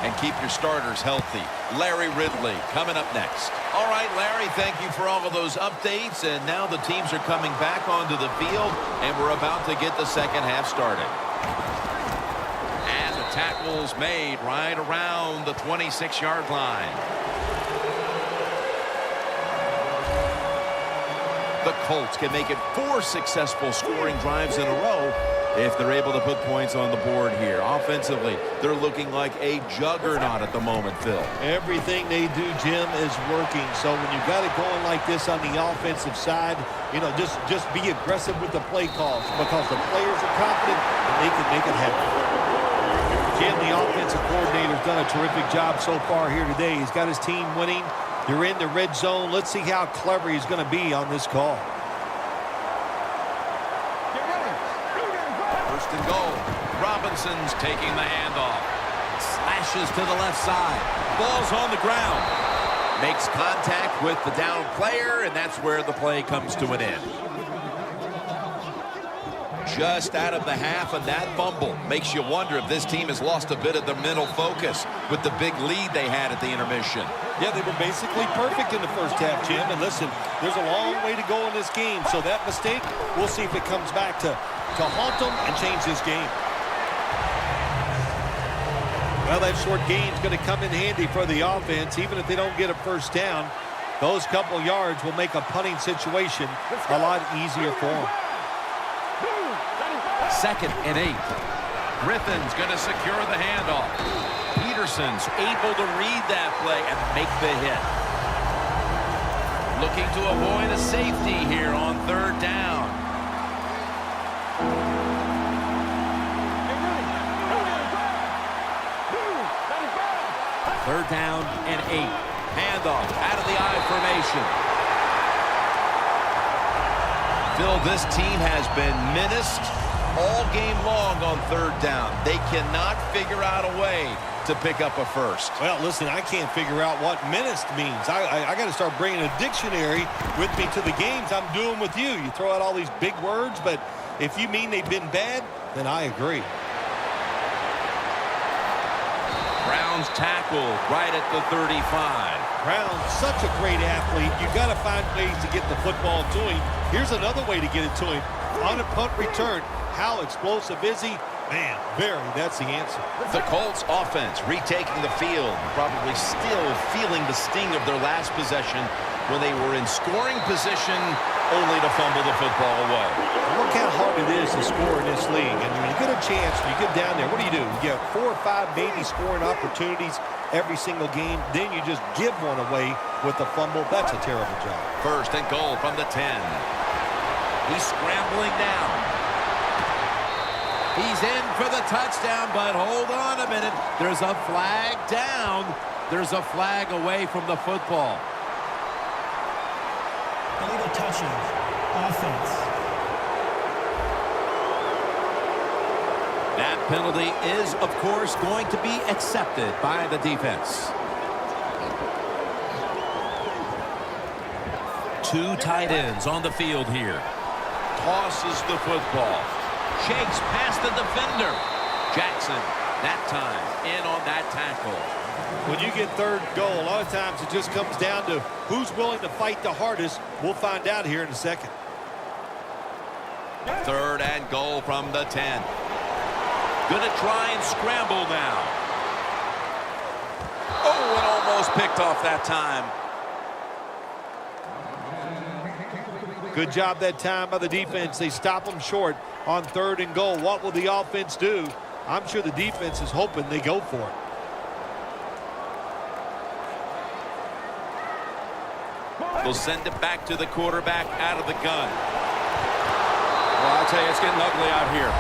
and keep your starters healthy. Larry Ridley coming up next. All right, Larry, thank you for all of those updates. And now the teams are coming back onto the field, and we're about to get the second half started. And the tackle's made right around the 26-yard line. The Colts can make it 4 successful scoring drives in a row if they're able to put points on the board here. Offensively, they're looking like a juggernaut at the moment, Phil. Everything they do, Jim, is working. So when you got it going like this on the offensive side, you know, just be aggressive with the play calls because the players are confident and they can make it happen. Jim, the offensive coordinator's done a terrific job so far here today. He's got his team winning. They're in the red zone. Let's see how clever he's going to be on this call. First and goal. Robinson's taking the handoff. Slashes to the left side. Ball's on the ground. Makes contact with the down player, and that's where the play comes to an end. Just out of the half, and that fumble makes you wonder if this team has lost a bit of their mental focus with the big lead they had at the intermission. Yeah, they were basically perfect in the first half, Jim. And listen, there's a long way to go in this game. So that mistake, we'll see if it comes back to haunt them and change this game. Well, that short gain's going to come in handy for the offense. Even if they don't get a first down, those couple yards will make a punting situation a lot easier for them. 2nd and 8. Griffin's going to secure the handoff. Peterson's able to read that play and make the hit. Looking to avoid a safety here on 3rd down. Third down and 8. Handoff out of the I formation. Phil, this team has been menaced all game long on 3rd down. They cannot figure out a way to pick up a first. Well, listen, I can't figure out what menaced means. I got to start bringing a dictionary with me to the games I'm doing with you. You throw out all these big words, but if you mean they've been bad, then I agree. Brown's tackled right at the 35. Brown, such a great athlete. You've got to find ways to get the football to him. Here's another way to get it to him. On a punt return, how explosive is he? Man, that's the answer. The Colts offense retaking the field, probably still feeling the sting of their last possession when they were in scoring position only to fumble the football away. Look how hard it is to score in this league. And when you get a chance, when you get down there, what do? You get 4 or 5 maybe scoring opportunities every single game. Then you just give one away with the fumble. That's a terrible job. First and goal from the 10. He's scrambling down. He's in for the touchdown, but hold on a minute. There's a flag down. There's a flag away from the football. Illegal touching. Offense. That penalty is, of course, going to be accepted by the defense. 2 tight ends on the field here. Tosses the football. Shakes past the defender. Jackson, that time, in on that tackle. When you get 3rd goal, a lot of times it just comes down to who's willing to fight the hardest. We'll find out here in a second. 3rd and goal from the 10. Gonna try and scramble now. Oh, and almost picked off that time. Good job that time by the defense. They stop them short on 3rd and goal. What will the offense do? I'm sure the defense is hoping they go for it. They'll send it back to the quarterback out of the gun. Well, I'll tell you, it's getting ugly out here.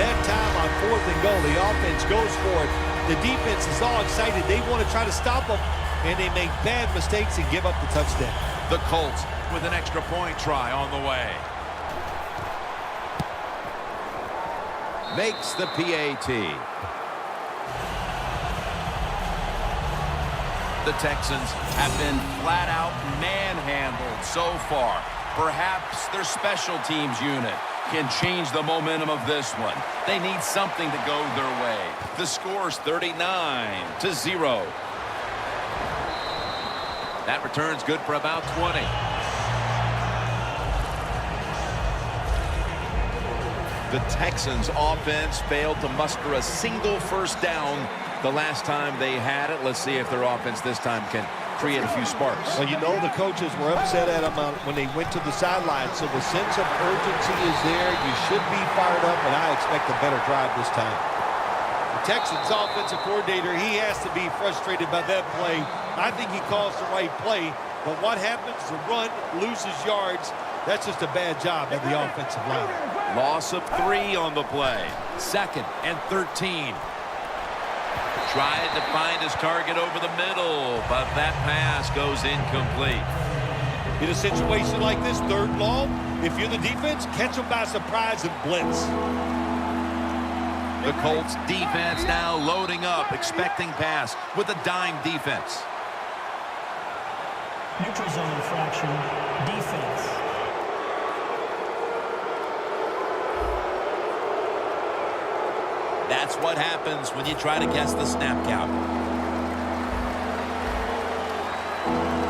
That time on 4th and goal, the offense goes for it. The defense is all excited. They want to try to stop them, and they make bad mistakes and give up the touchdown. The Colts with an extra point try on the way. Makes the PAT. The Texans have been flat out manhandled so far. Perhaps their special teams unit can change the momentum of this one. They need something to go their way. The score's 39-0. That return's good for about 20. The Texans offense failed to muster a single first down the last time they had it. Let's see if their offense this time can create a few sparks. Well, you know the coaches were upset at them when they went to the sideline, so the sense of urgency is there. You should be fired up, and I expect a better drive this time. The Texans offensive coordinator, he has to be frustrated by that play. I think he calls the right play, but what happens? The run loses yards. That's just a bad job at the offensive line. Loss of 3 on the play. 2nd and 13. Tried to find his target over the middle, but that pass goes incomplete. In a situation like this, 3rd long, if you're the defense, catch them by surprise and blitz. The Colts defense now loading up, expecting pass with a dime defense. Neutral zone infraction, defense. That's what happens when you try to guess the snap count.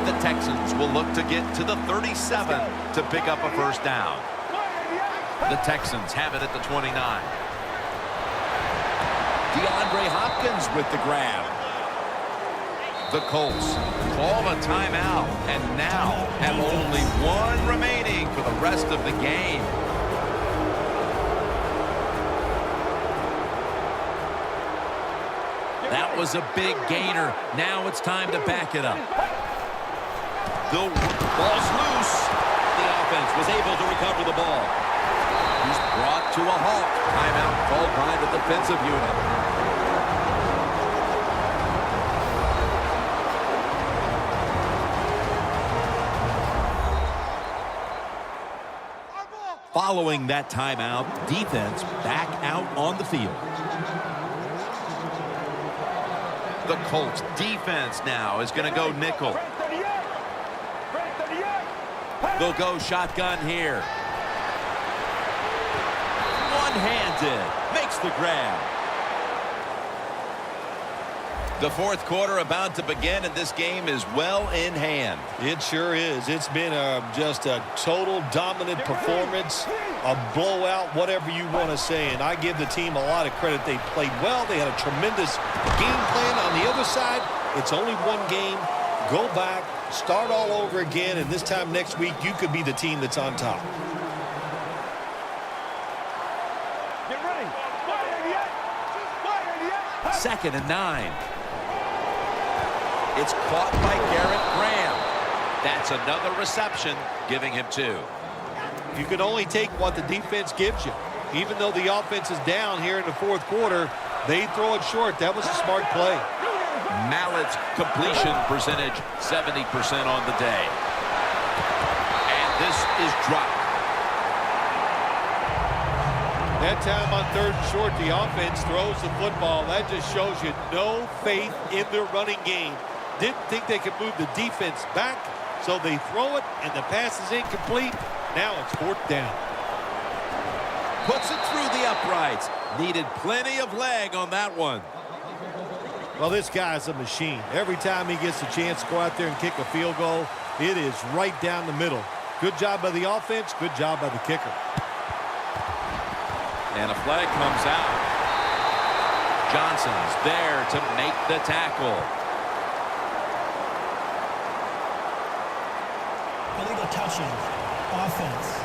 The Texans will look to get to the 37 to pick up a first down. The Texans have it at the 29. DeAndre Hopkins with the grab. The Colts call a timeout and now have only 1 remaining for the rest of the game. That was a big gainer. Now it's time to back it up. The ball's loose. The offense was able to recover the ball. He's brought to a halt. Timeout called by the defensive unit. Following that timeout, defense back out on the field. The Colts defense now is going to go nickel. They'll go shotgun here. One-handed, makes the grab. The 4th quarter about to begin, and this game is well in hand. It sure is. It's been just a total dominant performance, a blowout, whatever you want to say. And I give the team a lot of credit. They played well. They had a tremendous game plan. On the other side, it's only 1 game. Go back, start all over again, and this time next week, you could be the team that's on top. Get ready. 2nd and 9. It's caught by Garrett Graham. That's another reception, giving him 2. You can only take what the defense gives you. Even though the offense is down here in the 4th quarter, they throw it short. That was a smart play. Mallett's completion percentage, 70% on the day. And this is dropped. That time on 3rd and short, the offense throws the football. That just shows you no faith in their running game. Didn't think they could move the defense back, so they throw it, and the pass is incomplete. Now it's 4th down. Puts it through the uprights. Needed plenty of leg on that one. Well, this guy's a machine. Every time he gets a chance to go out there and kick a field goal, it is right down the middle. Good job by the offense, good job by the kicker. And a flag comes out. Johnson's there to make the tackle. Illegal touching, offense.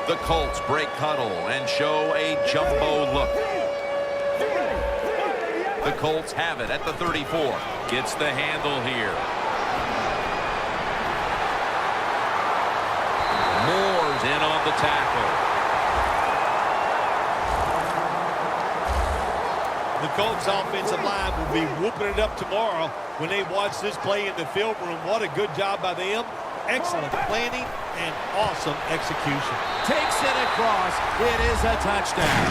The Colts break huddle and show a jumbo look. The Colts have it at the 34. Gets the handle here. Moore's in on the tackle. The Colts offensive line will be whooping it up tomorrow when they watch this play in the film room. What a good job by them. Excellent planning and awesome execution. Takes it across. It is a touchdown.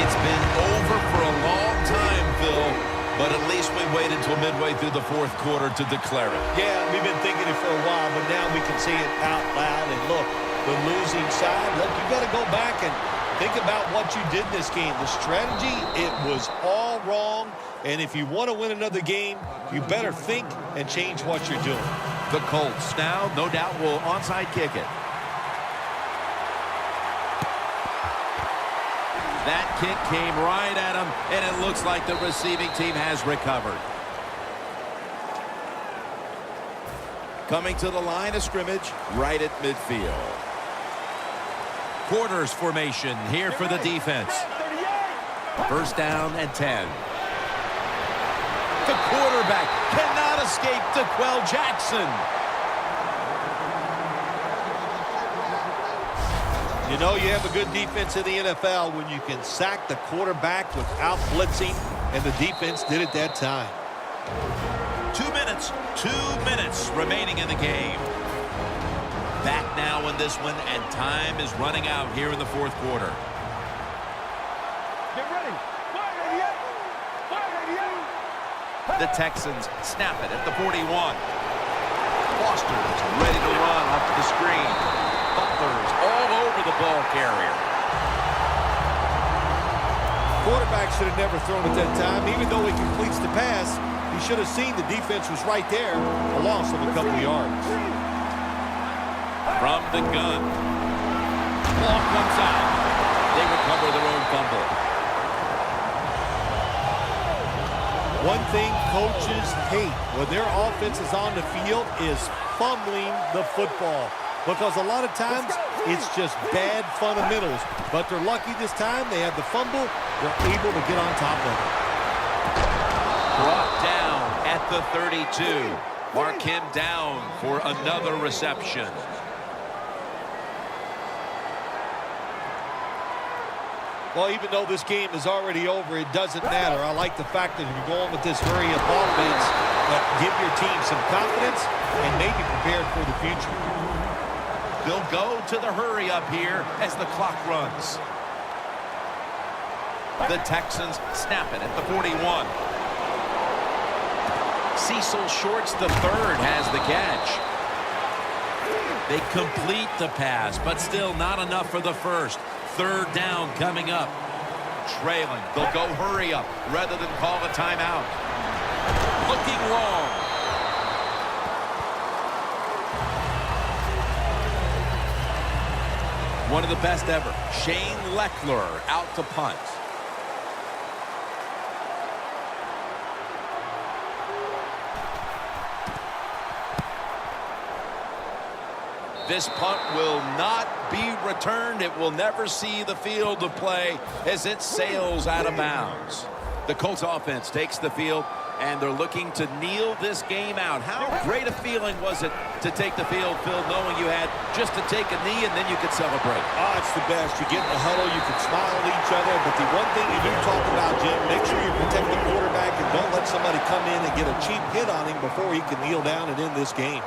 It's been over for a long time, Phil, but at least we waited until midway through the fourth quarter to declare it. Yeah, we've been thinking it for a while, but now we can say it out loud. And look, the losing side, look, you got to go back and think about what you did in this game. The strategy, it was all wrong. And if you want to win another game, you better think and change what you're doing. The Colts now, no doubt, will onside kick it. That kick came right at him, and it looks like the receiving team has recovered. Coming to the line of scrimmage, right at midfield. Quarters formation here for the defense. First down and 10. The quarterback cannot escape DeQuell Jackson. You know you have a good defense in the NFL when you can sack the quarterback without blitzing, and the defense did it that time. 2 minutes remaining in the game. Back now in this one, and time is running out here in the fourth quarter. Get ready. The Texans snap it at the 41. Foster's ready to run off the screen. Butler's all over the ball carrier. Quarterback should have never thrown at that time. Even though he completes the pass, he should have seen the defense was right there. A loss of a couple yards. From the gun. Ball comes out. They recover their own fumble. One thing coaches hate when their offense is on the field is fumbling the football. Because a lot of times, it's just bad fundamentals. But they're lucky this time. They have the fumble. They're able to get on top of it. Brought down at the 32. Mark him down for another reception. Well, even though this game is already over, it doesn't matter. I like the fact that you're going with this hurry-up offense that give your team some confidence and maybe prepared for the future. They'll go to the hurry-up here as the clock runs. The Texans snap it at the 41. Cecil Shorts, the third, has the catch. They complete the pass, but still not enough for the first. Third down coming up. Trailing. They'll go hurry up rather than call a timeout. Looking long. One of the best ever. Shane Leckler out to punt. This punt will not be returned. It will never see the field of play as it sails out of bounds. The Colts offense takes the field, and they're looking to kneel this game out. How great a feeling was it to take the field, Phil, knowing you had just to take a knee and then you could celebrate? Oh, it's the best. You get in the huddle, you can smile at each other, but the one thing you do talk about, Jim, make sure you protect the quarterback and don't let somebody come in and get a cheap hit on him before he can kneel down and end this game.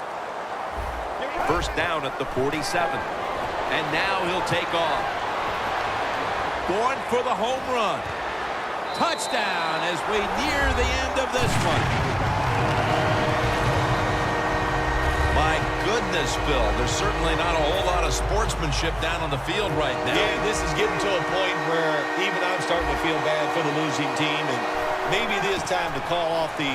First down at the 47. And now he'll take off. Going for the home run. Touchdown as we near the end of this one. My goodness, Bill, there's certainly not a whole lot of sportsmanship down on the field right now. Yeah, this is getting to a point where even I'm starting to feel bad for the losing team, and maybe it is time to call off the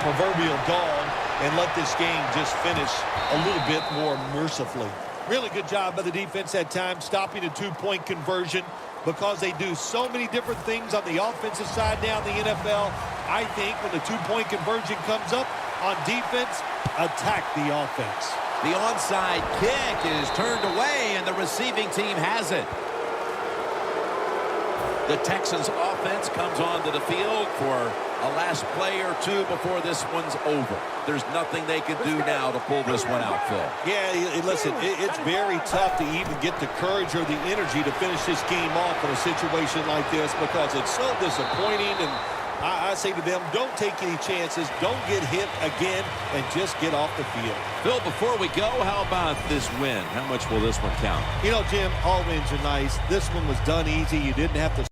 proverbial dog and let this game just finish a little bit more mercifully. Really good job by the defense at times, stopping a two-point conversion because they do so many different things on the offensive side now in the NFL. I think when the two-point conversion comes up on defense, attack the offense. The onside kick is turned away, and the receiving team has it. The Texans offense comes onto the field for a last play or two before this one's over. There's nothing they can do now to pull this one out, Phil. Yeah, listen, it's very tough to even get the courage or the energy to finish this game off in a situation like this because it's so disappointing. And I say to them, don't take any chances. Don't get hit again and just get off the field. Phil, before we go, how about this win? How much will this one count? You know, Jim, all wins are nice. This one was done easy. You didn't have to